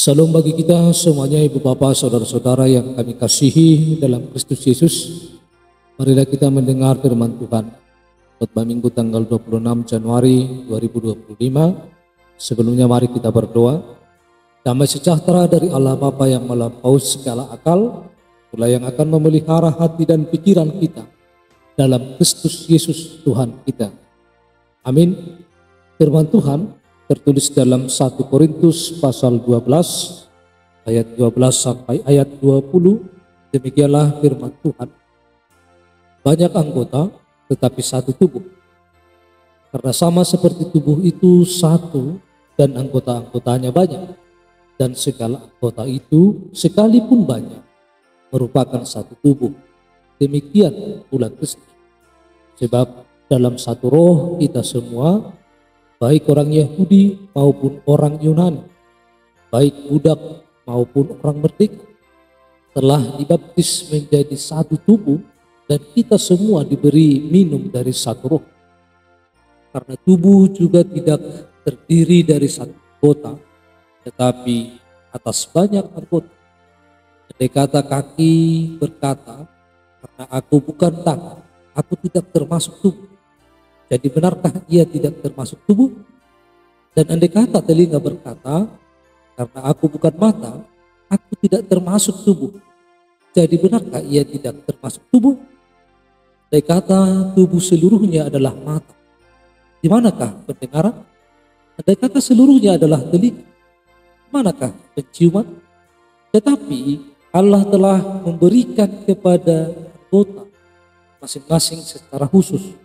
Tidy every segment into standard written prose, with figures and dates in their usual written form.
Salam bagi kita semuanya, ibu bapak, saudara-saudara yang kami kasihi dalam Kristus Yesus. Marilah kita mendengar firman Tuhan. Khotbah Minggu tanggal 26 Januari 2025. Sebelumnya mari kita berdoa. Damai sejahtera dari Allah Bapa yang melampaui segala akal, itulah yang akan memelihara hati dan pikiran kita dalam Kristus Yesus Tuhan kita. Amin. Firman Tuhan tertulis dalam 1 Korintus pasal 12 ayat 12 sampai ayat 20. Demikianlah firman Tuhan. Banyak anggota tetapi satu tubuh. Karena sama seperti tubuh itu satu dan anggota-anggotanya banyak, dan segala anggota itu sekalipun banyak merupakan satu tubuh. Demikian pula Kristus. Sebab dalam satu roh kita semua, baik orang Yahudi maupun orang Yunani, baik budak maupun orang merdeka, telah dibaptis menjadi satu tubuh, dan kita semua diberi minum dari satu roh. Karena tubuh juga tidak terdiri dari satu anggota, tetapi atas banyak anggota. Andai kata kaki berkata, karena aku bukan tangan, aku tidak termasuk tubuh, jadi benarkah ia tidak termasuk tubuh? Dan andai kata telinga berkata, karena aku bukan mata, aku tidak termasuk tubuh, jadi benarkah ia tidak termasuk tubuh? Andai kata tubuh seluruhnya adalah mata, di manakah pendengaran? Andai kata seluruhnya adalah telinga, di manakah penciuman? Tetapi Allah telah memberikan kepada anggota masing-masing secara khusus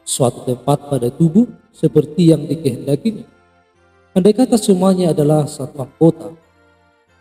suatu tempat pada tubuh seperti yang dikehendakinya. Andai kata semuanya adalah satu anggota,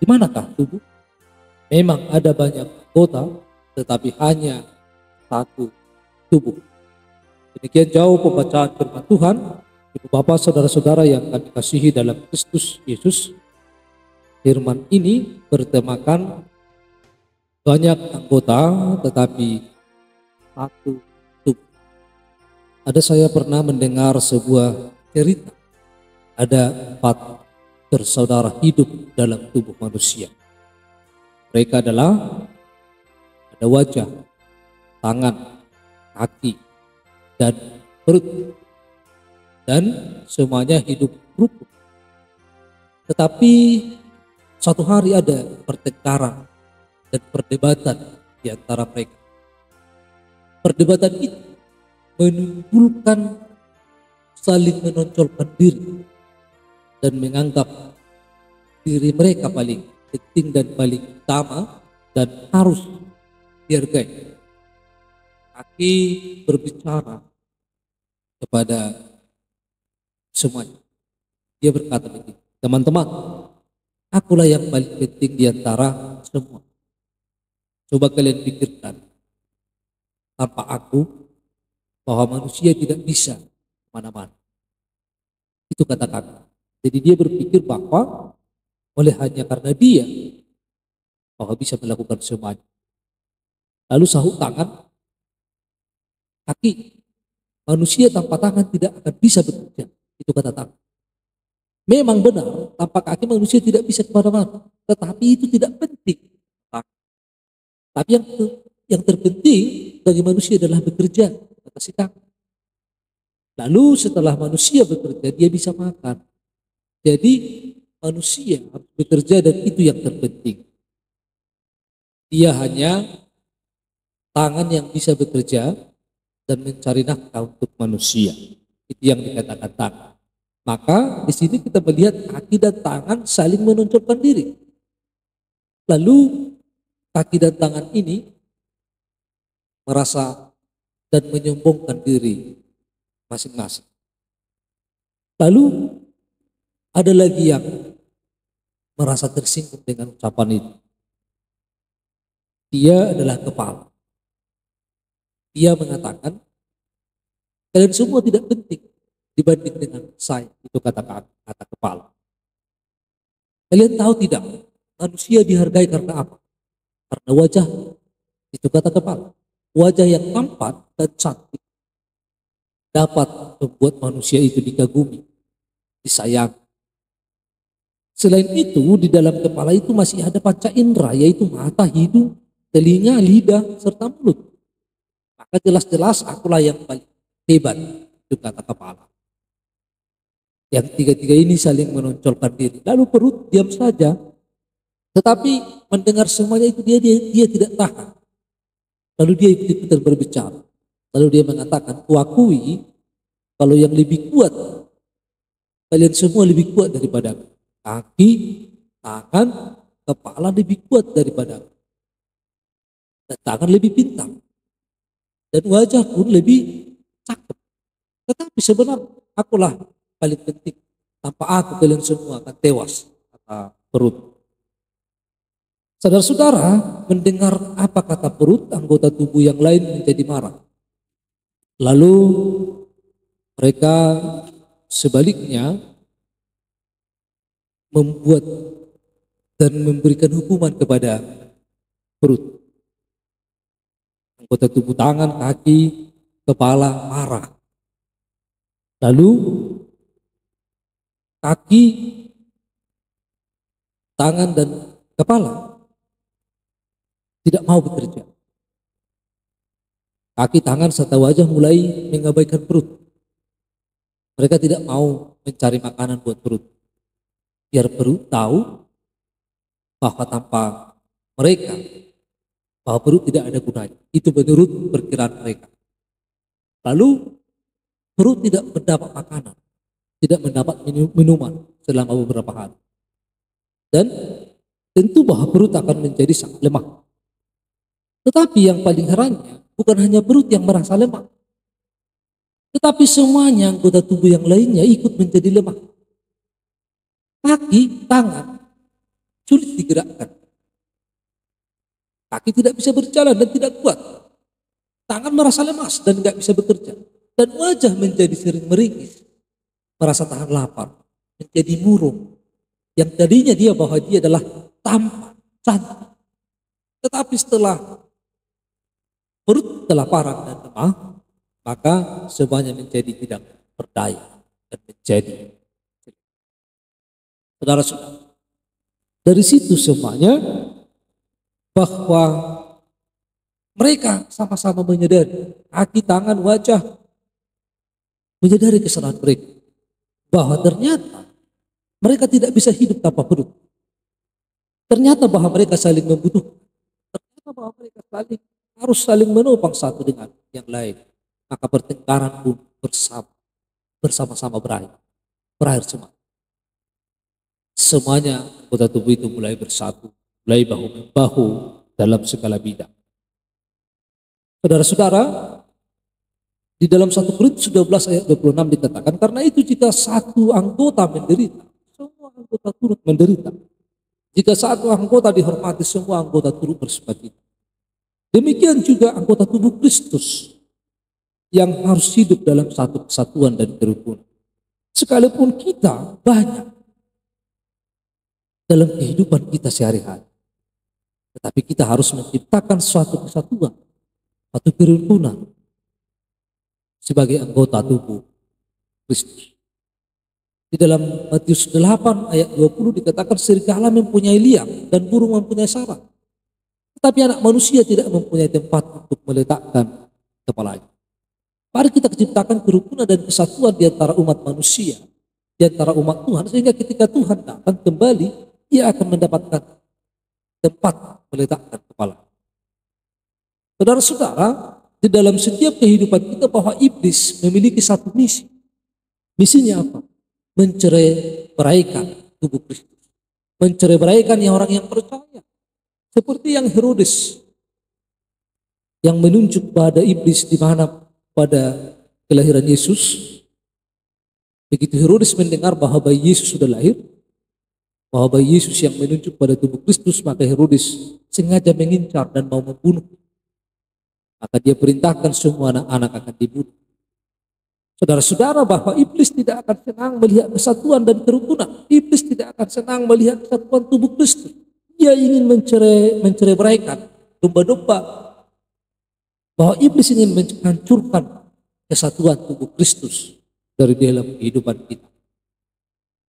di manakah tubuh? Memang ada banyak anggota, tetapi hanya satu tubuh. Demikian jauh pembacaan firman Tuhan. Ibu bapak, saudara-saudara yang kami kasihi dalam Kristus Yesus, firman ini bertemakan banyak anggota tetapi satu. Saya pernah mendengar sebuah cerita. Ada 4 bersaudara hidup dalam tubuh manusia. Mereka adalah ada wajah, tangan, kaki, dan perut. Dan semuanya hidup rukun. Tetapi suatu hari ada pertengkaran dan perdebatan di antara mereka. Perdebatan itu menimbulkan saling menonjolkan diri dan menganggap diri mereka paling penting dan paling utama dan harus dihargai. Kaki berbicara kepada semuanya. Dia berkata begini, teman-teman, akulah yang paling penting di antara semua. Coba kalian pikirkan, tanpa aku bahwa manusia tidak bisa mana-mana. Itu kata kaki. Jadi dia berpikir bahwa oleh hanya karena dia bahwa bisa melakukan semuanya. Lalu sahut tangan, kaki. Manusia tanpa tangan tidak akan bisa bekerja. Itu kata tangan. Memang benar, tanpa kaki manusia tidak bisa kemana-mana. Tetapi itu tidak penting. Tapi yang terpenting bagi manusia adalah bekerja. Kata si tangan. Lalu setelah manusia bekerja, dia bisa makan. Jadi manusia harus bekerja dan itu yang terpenting. Dia hanya tangan yang bisa bekerja dan mencari nafkah untuk manusia. Itu yang dikatakan tangan. Maka di sini kita melihat kaki dan tangan saling menonjolkan diri. Lalu kaki dan tangan ini merasa dan menyombongkan diri masing-masing. Lalu ada lagi yang merasa tersinggung dengan ucapan itu. Dia adalah kepala. Dia mengatakan, kalian semua tidak penting dibanding dengan saya. Itu kata kepala. Kalian tahu tidak, manusia dihargai karena apa? Karena wajah. Itu kata kepala. Wajah yang tampan dan cantik dapat membuat manusia itu dikagumi, disayang. Selain itu, di dalam kepala itu masih ada panca indera, yaitu mata, hidung, telinga, lidah, serta mulut. Maka jelas-jelas akulah yang paling hebat, itu kata kepala. Yang tiga-tiga ini saling menonjolkan diri. Lalu perut diam saja, tetapi mendengar semuanya itu dia tidak tahan. Lalu dia ikut-ikutan berbicara. Lalu dia mengatakan, kuakui kalau yang lebih kuat, kalian semua lebih kuat daripada aku. Kaki, tangan, kepala lebih kuat daripada aku. Dan tangan lebih pintar. Dan wajah pun lebih cakep. Tetapi sebenarnya akulah paling penting. Tanpa aku kalian semua akan tewas, kata perut. Saudara-saudara, mendengar apa kata perut, anggota tubuh yang lain menjadi marah. Lalu mereka sebaliknya membuat dan memberikan hukuman kepada perut. Anggota tubuh tangan, kaki, kepala marah. Lalu kaki, tangan, dan kepala tidak mau bekerja. Kaki, tangan, serta wajah mulai mengabaikan perut. Mereka tidak mau mencari makanan buat perut. Biar perut tahu bahwa tanpa mereka, bahwa perut tidak ada gunanya. Itu menurut perkiraan mereka. Lalu perut tidak mendapat makanan, tidak mendapat minuman selama beberapa hari. Dan tentu bahwa perut akan menjadi sangat lemah. Tetapi yang paling herannya, bukan hanya perut yang merasa lemah, tetapi semuanya anggota tubuh yang lainnya ikut menjadi lemah. Kaki, tangan sulit digerakkan. Kaki tidak bisa berjalan dan tidak kuat. Tangan merasa lemas dan tidak bisa bekerja. Dan wajah menjadi sering meringis, merasa tahan lapar, menjadi murung. Yang tadinya dia bahwa dia adalah tampan, cantik. Tetapi setelah perut telah parah dan lemah, maka semuanya menjadi tidak berdaya dan menjadi. Saudara-saudara, dari situ semuanya bahwa mereka sama-sama menyadari, kaki, tangan, wajah menyadari kesalahan mereka, bahwa ternyata mereka tidak bisa hidup tanpa perut. Ternyata bahwa mereka saling membutuhkan. Ternyata bahwa mereka harus saling menopang satu dengan yang lain. Maka pertengkaran pun bersama-sama berakhir semua. Semuanya anggota tubuh itu mulai bersatu, mulai bahu-membahu dalam segala bidang. Saudara-saudara, di dalam 1 Korintus 12 ayat 26 dikatakan, karena itu jika satu anggota menderita, semua anggota turut menderita. Jika satu anggota dihormati, semua anggota turut bersukacita. Demikian juga anggota tubuh Kristus yang harus hidup dalam satu kesatuan dan kerukunan. Sekalipun kita banyak dalam kehidupan kita sehari-hari, tetapi kita harus menciptakan suatu kesatuan, suatu kerukunan sebagai anggota tubuh Kristus. Di dalam Matius 8 ayat 20 dikatakan, serigala mempunyai liang dan burung mempunyai sarang, tetapi anak manusia tidak mempunyai tempat untuk meletakkan kepalanya. Mari kita ciptakan kerukunan dan kesatuan di antara umat manusia, di antara umat Tuhan, sehingga ketika Tuhan datang kembali, ia akan mendapatkan tempat meletakkan kepala. Saudara-saudara, di dalam setiap kehidupan kita bahwa iblis memiliki satu misi. Misinya apa? Mencerai-beraikan tubuh Kristus. Mencerai-beraikan orang yang percaya. Seperti yang Herodes yang menunjuk pada iblis di mana pada kelahiran Yesus. Begitu Herodes mendengar bahwa bayi Yesus sudah lahir, bahwa bayi Yesus yang menunjuk pada tubuh Kristus, maka Herodes sengaja mengincar dan mau membunuh. Maka dia perintahkan semua anak-anak akan dibunuh. Saudara-saudara, bahwa iblis tidak akan senang melihat kesatuan dan kerukunan. Iblis tidak akan senang melihat kesatuan tubuh Kristus. Dia ingin mencerai-beraikan domba-domba. Bahwa iblis ingin menghancurkan kesatuan tubuh Kristus dari dalam kehidupan kita.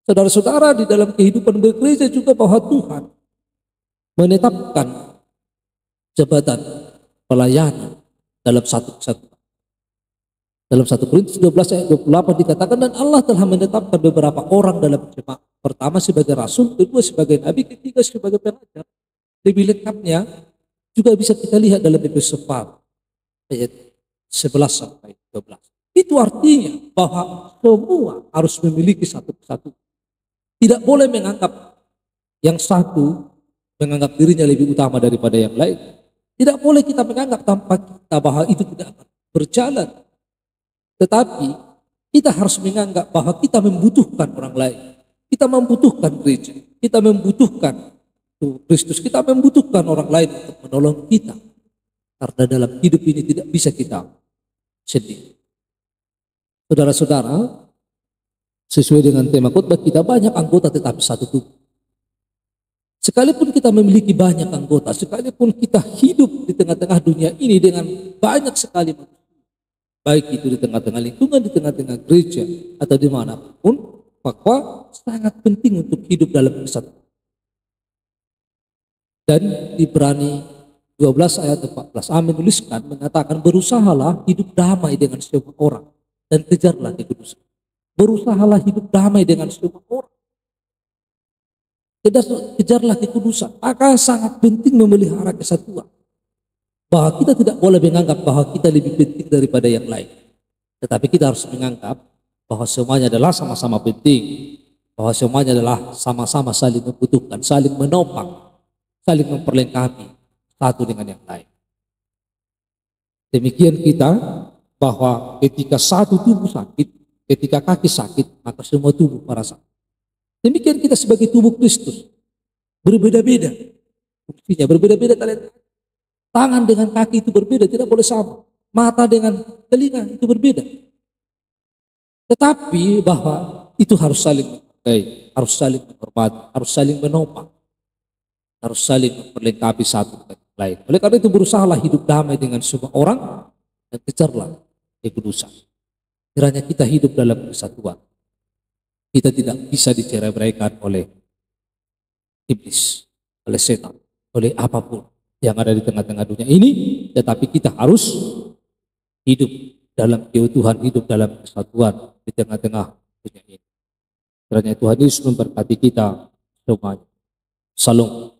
Saudara-saudara, di dalam kehidupan bergereja juga bahwa Tuhan menetapkan jabatan pelayanan dalam satu kesatuan. Dalam 1 Korintus 12 ayat 28 dikatakan, dan Allah telah menetapkan beberapa orang dalam jemaat. Pertama sebagai rasul, kedua sebagai nabi, ketiga sebagai pengajar. Lebih lengkapnya juga bisa kita lihat dalam Efesus 4 ayat 11 sampai 12. Itu artinya bahwa semua harus memiliki satu kesatuan. Tidak boleh menganggap yang satu menganggap dirinya lebih utama daripada yang lain. Tidak boleh kita menganggap tanpa kita bahwa itu tidak akan berjalan. Tetapi kita harus menganggap bahwa kita membutuhkan orang lain. Kita membutuhkan gereja. Kita membutuhkan Kristus. Kita membutuhkan orang lain untuk menolong kita. Karena dalam hidup ini tidak bisa kita sendiri. Saudara-saudara, sesuai dengan tema khotbah kita, banyak anggota tetapi satu tubuh. Sekalipun kita memiliki banyak anggota, sekalipun kita hidup di tengah-tengah dunia ini dengan banyak sekali manusia, baik itu di tengah-tengah lingkungan, di tengah-tengah gereja, atau dimanapun, bahwa sangat penting untuk hidup dalam kesatuan. Dan Ibrani 12 ayat 14 menuliskan, mengatakan, berusahalah hidup damai dengan semua orang dan kejarlah kekudusan. Berusahalah hidup damai dengan semua orang. Kejarlah kekudusan. Maka sangat penting memelihara kesatuan. Bahwa kita tidak boleh menganggap bahwa kita lebih penting daripada yang lain. Tetapi kita harus menganggap bahwa semuanya adalah sama-sama penting. Bahwa semuanya adalah sama-sama saling membutuhkan, saling menopang, saling memperlengkapi satu dengan yang lain. Demikian kita bahwa ketika satu tubuh sakit, ketika kaki sakit, maka semua tubuh merasa. Demikian kita sebagai tubuh Kristus. Berbeda-beda fungsinya, berbeda-beda talenta. Tangan dengan kaki itu berbeda, tidak boleh sama. Mata dengan telinga itu berbeda. Tetapi bahwa itu harus saling menghargai, harus saling menghormati, harus saling menopang, harus saling memperlengkapi satu dengan yang lain. Oleh karena itu berusahalah hidup damai dengan semua orang dan kejarlah kekudusan. Kiranya kita hidup dalam kesatuan. Kita tidak bisa dicerai-beraikan oleh iblis, oleh setan, oleh apapun yang ada di tengah-tengah dunia ini, tetapi kita harus hidup dalam keutuhan, hidup dalam kesatuan di tengah-tengah dunia ini. Kiranya Tuhan Yesus memberkati kita semuanya. Salam.